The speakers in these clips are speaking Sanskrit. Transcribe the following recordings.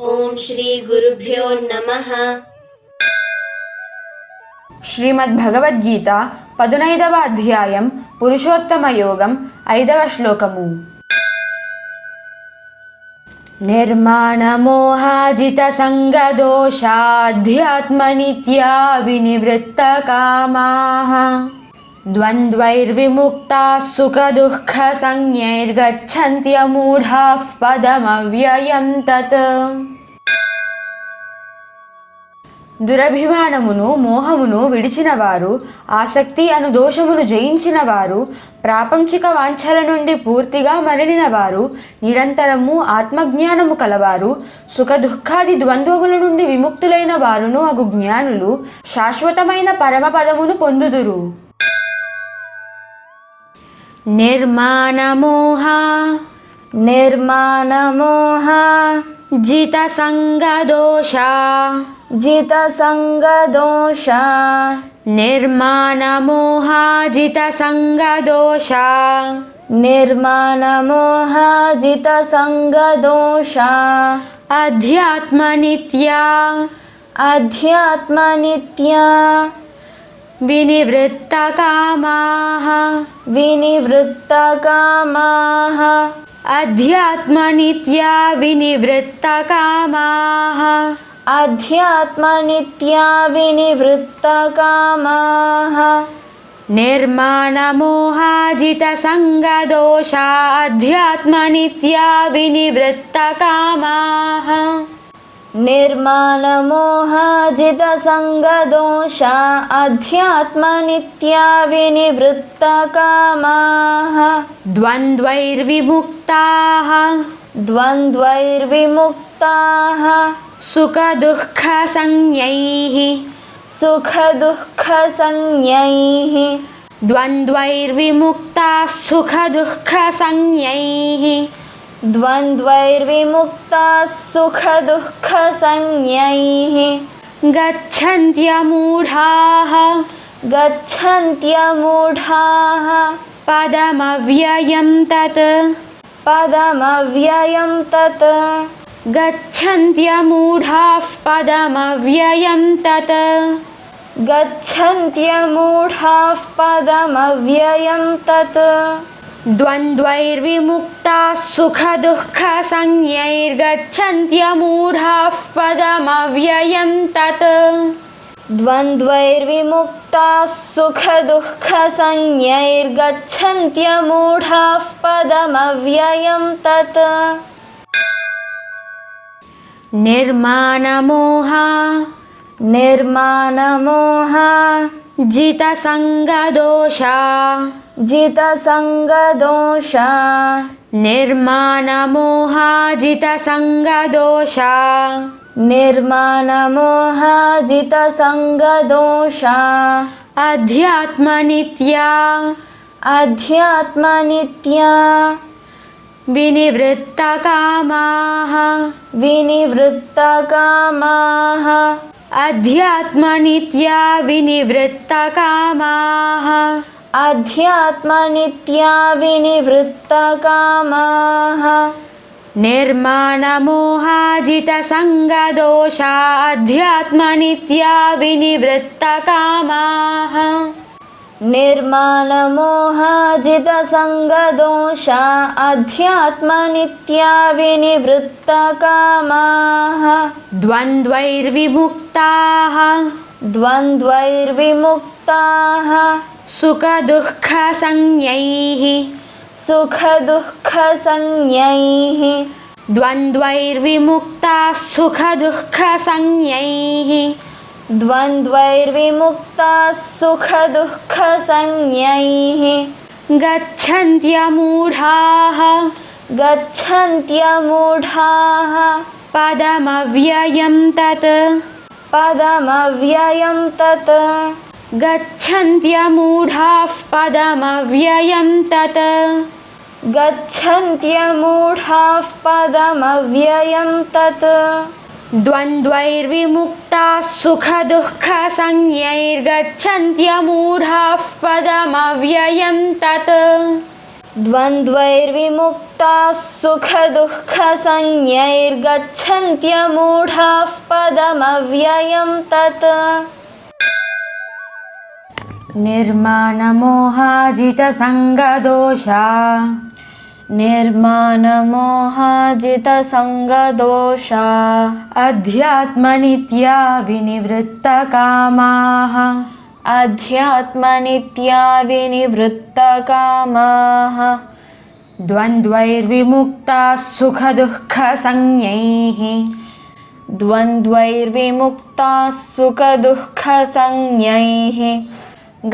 ओम श्री गुरुभ्यो नमः। శ్రీమద్భగవద్గీత 15వ అధ్యాయం పురుషోత్తమ యోగం 5వ శ్లోకము. నిర్మాణమోహాజిత సంగదోషాధ్యాత్మనిత్యా వినివృత్త కామాః ద్వంద్వైర్విముక్తాః సుఖదుఃఖ సంజ్ఞైర్గచ్చన్త్యమూఢాః పదమవ్యయం తత్. దురభిమానమును మోహమును విడిచిన వారు, ఆసక్తి అను దోషమును జయించిన వారు, ప్రాపంచిక వాంఛల నుండి పూర్తిగా మరలిన వారు, నిరంతరము ఆత్మజ్ఞానము కలవారు, సుఖదుఃఖాది ద్వంద్వముల నుండి విముక్తులైన వారును అగు జ్ఞానులు శాశ్వతమైన పరమపదమును పొందుదురు. నిర్మాణమోహ నిర్మాణమోహ జిత సంగదోష జిత సంగదోష నిర్మాణమోహాజిత సంగదోష నిర్మాణమోహాజిత సంగదోష అధ్యాత్మనిత్యా అధ్యాత్మనిత్యా వినివృత్త కామాః వినివృత్త కామాః అధ్యాత్మనిత్యా వినివృత్త కామాః అధ్యాత్మనిత్యా వినివృత్త కామాః నిర్మాణమోహాజిత సంగదోష అధ్యాత్మనిత్యా వినివృత్త కామాః నిర్మాణమోహాజిత సంగదోష అధ్యాత్మనిత్యా వినివృత్త కామాః ద్వంద్వైర్విముక్తాః ద్వంద్వైర్విముక్తాః సుఖదుఃఖ సంజ్ఞైః సుఖదుఃఖ సంజ్ఞైః ద్వంద్వైర్విముక్తాః సుఖదుఃఖ సంజ్ఞైః ద్వంద్వైర్విముక్తాః సుఖదుఃఖ సంజ్ఞైః గచ్చన్త్యమూఢాః గచ్చన్త్యమూఢాః పదమవ్యయం తత్ పదమవ్యయం తత్ గచ్చన్త్యమూఢాః పదమవ్యయం తత్ గచ్చన్త్యమూఢాః పదమవ్యయం తత్ ద్వంద్వైర్విముక్తాః సుఖదుఃఖ సంజ్ఞైర్గచ్చన్త్యమూఢాః పదమవ్యయం తత్ ద్వంద్వైర్విముక్తాః సుఖదుఃఖ సంజ్ఞైర్గచ్చన్త్యమూఢాః పదమవ్యయం తత్ నిర్మాణమోహ నిర్మాణమోహ జిత సంగదోష జిత సంగదోష నిర్మాణమోహాజిత సంగదోష నిర్మాణమోహాజిత సంగదోష అధ్యాత్మనిత్యా అధ్యాత్మనిత్యా వినివృత్త కామాః వినివృత్త కామాః అధ్యాత్మనిత్యా వినివృత్త కామాః అధ్యాత్మనిత్యా వినివృత్త కామాః నిర్మాణమోహాజిత సంగదోష అధ్యాత్మనిత్యా వినివృత్త కామాః నిర్మాణమోహాజిత సంగదోష అధ్యాత్మనిత్యా వినివృత్త కామాః ద్వంద్వైర్విముక్తాః ద్వంద్వైర్విముక్తాః సుఖదుఃఖ సంజ్ఞైః సుఖదుఃఖ సంజ్ఞైః ద్వంద్వైర్విముక్తాః సుఖదుఃఖ సంజ్ఞైః ద్వంద్వైర్విముక్తాః సుఖదుఃఖ సంజ్ఞైః గచ్చన్త్యమూఢాః గచ్చన్త్యమూఢాః పదమవ్యయం తత్ పదమవ్యయం తత్ గచ్చన్త్యమూఢాః పదమవ్యయం తత్ గచ్చన్త్యమూఢాః పదమవ్యయం తత్ ద్వంద్వైర్విముక్తాః సుఖదుఃఖ సంజ్ఞైర్గచ్చన్త్యమూఢాః పదమవ్యయం తత్ द्वन्द्वैर्विमुक्ताः सुखदुःखसंज्ञैर्गच्छन्त्यमूढाः पदमव्ययं तत् निर्माणमोहाजितसङ्गदोषा निर्माणमोहाजितसङ्गदोषा अध्यात्मनित्या विनिवृत्तकामाः अध्यात्मनित्या विनिवृत्तकामाः द्वन्द्वैर्विमुक्ताः सुखदुःखसंज्ञैः द्वन्द्वैर्विमुक्ताः सुखदुःखसंज्ञैः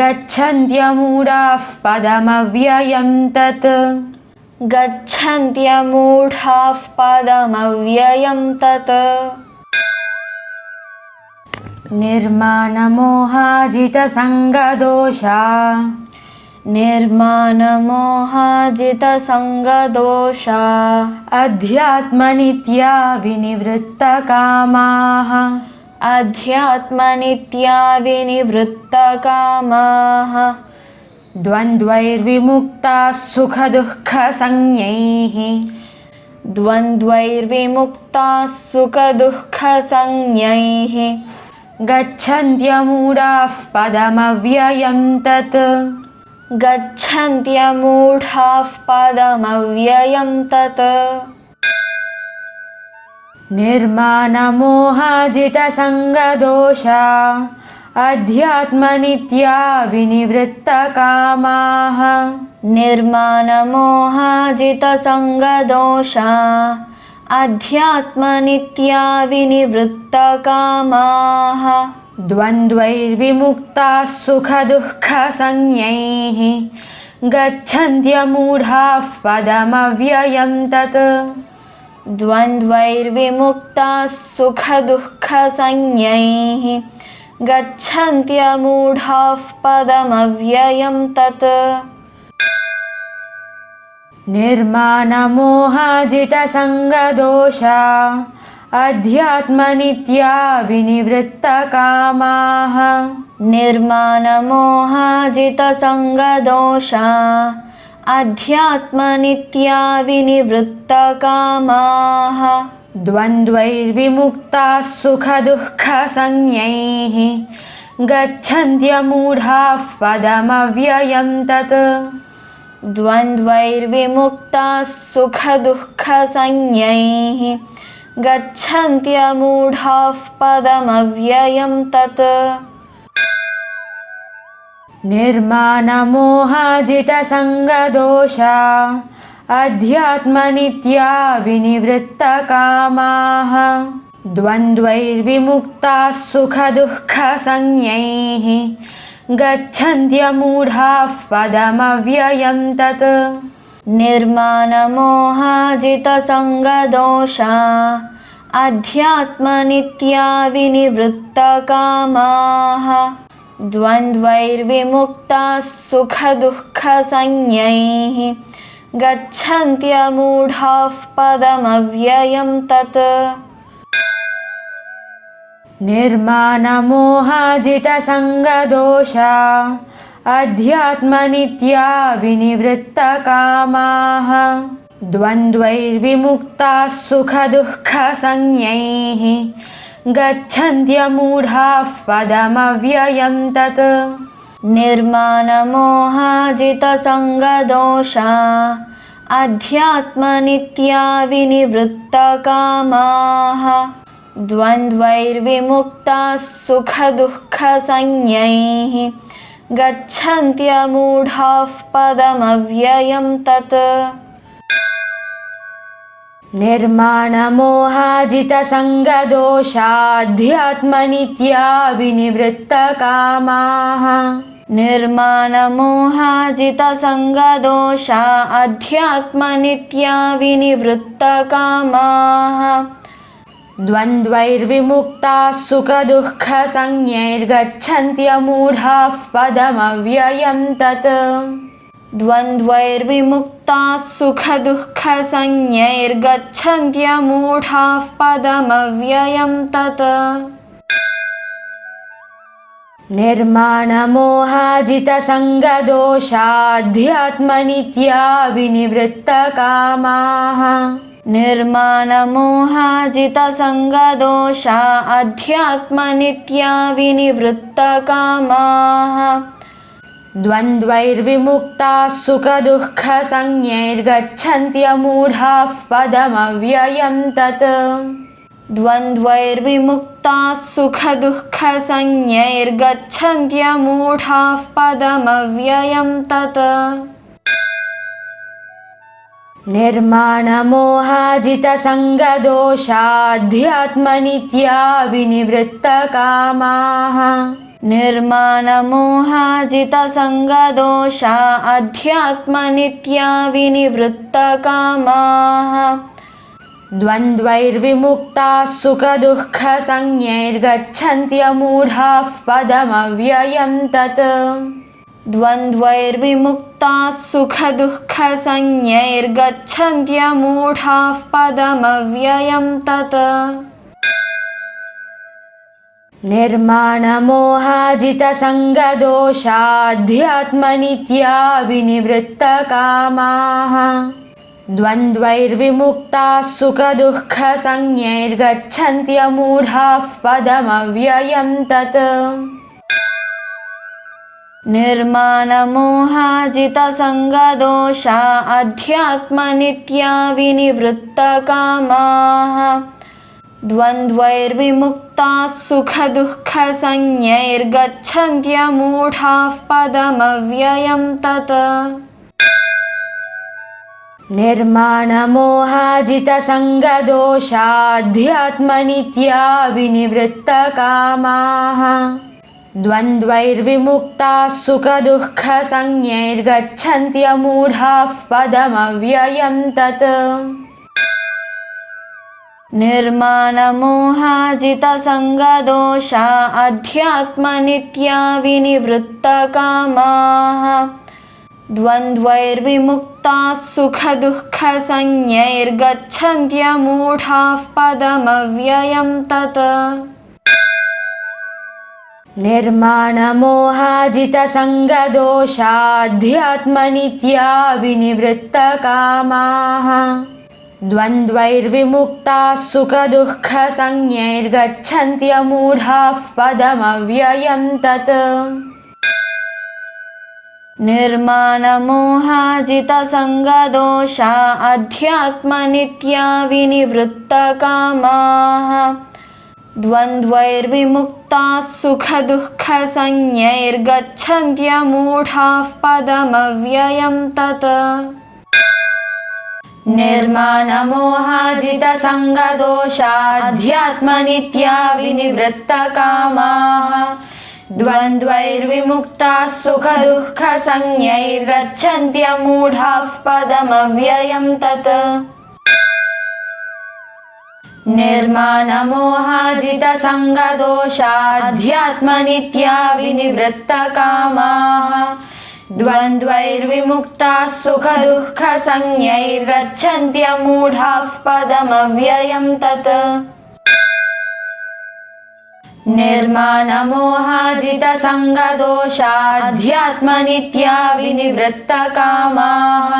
गच्छन्त्यमूढाः पदमव्ययं तत् गच्छन्त्यमूढाः पदमव्ययं तत् निर्माणमोहाजितसङ्गदोषा निर्माणमोहाजितसङ्गदोषा अध्यात्मनित्या विनिवृत्तकामाः अध्यात्मनित्या विनिवृत्तकामाः द्वन्द्वैर्विमुक्ताः सुखदुःखसंज्ञैः द्वन्द्वैर्विमुक्ताः सुखदुःखसंज्ञैः गच्छन्त्यमूढाः पदमव्ययं तत् गच्छन्त्यमूढाः पदमव्ययं तत् निर्माणमोहाजितसङ्गदोषा अध्यात्मनित्या विनिवृत्तकामाः निर्माणमोहाजितसङ्गदोषा अध्यात्मनित्या विनिवृत्तकामाः द्वन्द्वैर्विमुक्ताः सुखदुःखसंज्ञैः गच्छन्त्यमूढाः पदमव्ययं तत् द्वन्द्वैर्विमुक्ताः सुखदुःखसंज्ञैः गच्छन्त्यमूढाः पदमव्ययं तत् निर्माणमोहाजितसङ्गदोषा अध्यात्मनित्या विनिवृत्तकामाः निर्माणमोहाजितसङ्गदोषा अध्यात्मनित्या विनिवृत्तकामाः द्वन्द्वैर्विमुक्ताः सुखदुःखसंज्ञैः गच्छन्त्यमूढाः पदमव्ययं तत् द्वन्द्वैर्विमुक्ताः सुखदुःखसंज्ञैः गच्छन्त्यमूढाः पदमव्ययं तत् निर्माणमोहाजितसङ्गदोषा अध्यात्मनित्या विनिवृत्तकामाः द्वन्द्वैर्विमुक्ताः सुखदुःखसंज्ञैः गच्छन्त्यमूढाः पदमव्ययं तत् निर्माणमोहाजितसङ्गदोषा अध्यात्मनित्या विनिवृत्तकामाः द्वन्द्वैर्विमुक्ताः सुखदुःखसंज्ञैः गच्छन्त्यमूढाः पदमव्ययं तत् निर्माणमोहाजितसङ्गदोषा अध्यात्मनित्या विनिवृत्तकामाः द्वन्द्वैर्विमुक्ताः सुखदुःखसंज्ञैः गच्छन्त्यमूढाः पदमव्ययं तत् निर्माणमोहाजितसङ्गदोषा अध्यात्मनित्या विनिवृत्तकामाः द्वन्द्वैर्विमुक्ताः सुखदुःखसंज्ञैः गच्छन्त्यमूढाः पदमव्ययं तत् निर्माणमोहाजितसङ्गदोषाध्यात्मनित्या विनिवृत्तकामाः निर्माणमोहाजितसङ्गदोषा अध्यात्मनित्या विनिवृत्तकामाः द्वन्द्वैर्विमुक्ताः सुखदुःखसंज्ञैर्गच्छन्त्यमूढाः पदमव्ययं तत् द्वन्द्वैर्विमुक्ताः सुखदुःखसंज्ञैर्गच्छन्त्यमूढाः पदमव्ययं तत् निर्माणमोहाजितसङ्गदोषाध्यात्मनित्या विनिवृत्तकामाः निर्माणमोहाजितसङ्गदोषा अध्यात्मनित्या विनिवृत्तकामाः द्वन्द्वैर्विमुक्ताः सुखदुःखसंज्ञैर्गच्छन्त्यमूढाः पदमव्ययं तत् द्वन्द्वैर्विमुक्ताः सुखदुःखसंज्ञैर्गच्छन्त्यमूढाः पदमव्ययं तत् निर्माणमोहाजितसङ्गदोषाध्यात्मनित्या विनिवृत्तकामाः निर्माणमोहाजितसङ्गदोषा अध्यात्मनित्या विनिवृत्तकामाः द्वन्द्वैर्विमुक्ताः सुखदुःखसंज्ञैर्गच्छन्त्यमूढाः पदमव्ययं तत् द्वन्द्वैर्विमुक्ताः सुखदुःखसंज्ञैर्गच्छन्त्यमूढाः पदमव्ययं तत् निर्माणमोहाजितसङ्गदोषाध्यात्मनित्या विनिवृत्तकामाः द्वन्द्वैर्विमुक्ताः सुखदुःखसंज्ञैर्गच्छन्त्यमूढाः पदमव्ययं तत् निर्माणमोहाजितसङ्गदोषा अध्यात्मनित्या विनिवृत्तकामाः द्वन्द्वैर्विमुक्ताः सुखदुःखसंज्ञैर्गच्छन्त्यमूढाः पदमव्ययं तत् निर्माणमोहाजितसङ्गदोषाध्यात्मनित्या विनिवृत्तकामाः द्वन्द्वैर्विमुक्ताः सुखदुःखसंज्ञैर्गच्छन्त्यमूढाः पदमव्ययं तत् निर्माणमोहाजितसङ्गदोषा अध्यात्मनित्या विनिवृत्तकामाः द्वन्द्वैर्विमुक्ताः सुखदुःखसंज्ञैर्गच्छन्त्यमूढाः पदमव्ययं तत् निर्माणमोहाजितसङ्गदोषाध्यात्मनित्या विनिवृत्तकामाः द्वन्द्वैर्विमुक्ताः सुखदुःखसंज्ञैर्गच्छन्त्यमूढाः पदमव्ययं तत् निर्माणमोहाजितसङ्गदोषा अध्यात्मनित्या विनिवृत्तकामाः द्वन्द्वैर्विमुक्ताः सुखदुःखसंज्ञैर्गच्छन्त्यमूढाः पदमव्ययं तत् निर्माणमोहाजितसङ्गदोषाध्यात्मनित्या विनिवृत्तकामाः द्वन्द्वैर्विमुक्ताः सुखदुःखसंज्ञैर्गच्छन्त्यमूढाः पदमव्ययं तत् निर्माणमोहाजितसङ्गदोषाध्यात्मनित्या विनिवृत्तकामाः द्वन्द्वैर्विमुक्ताः सुखदुःखसंज्ञैर्गच्छन्त्यमूढाः पदमव्ययं तत् निर्माणमोहाजितसङ्गदोषाध्यात्मनित्या विनिवृत्तकामाः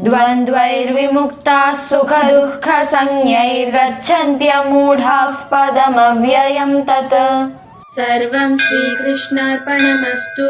द्वन्द्वैर्विमुक्ताः सुखदुःखसंज्ञैर्गच्छन्त्यमूढाः पदमव्ययं तत् सर्वं श्रीकृष्णार्पणमस्तु।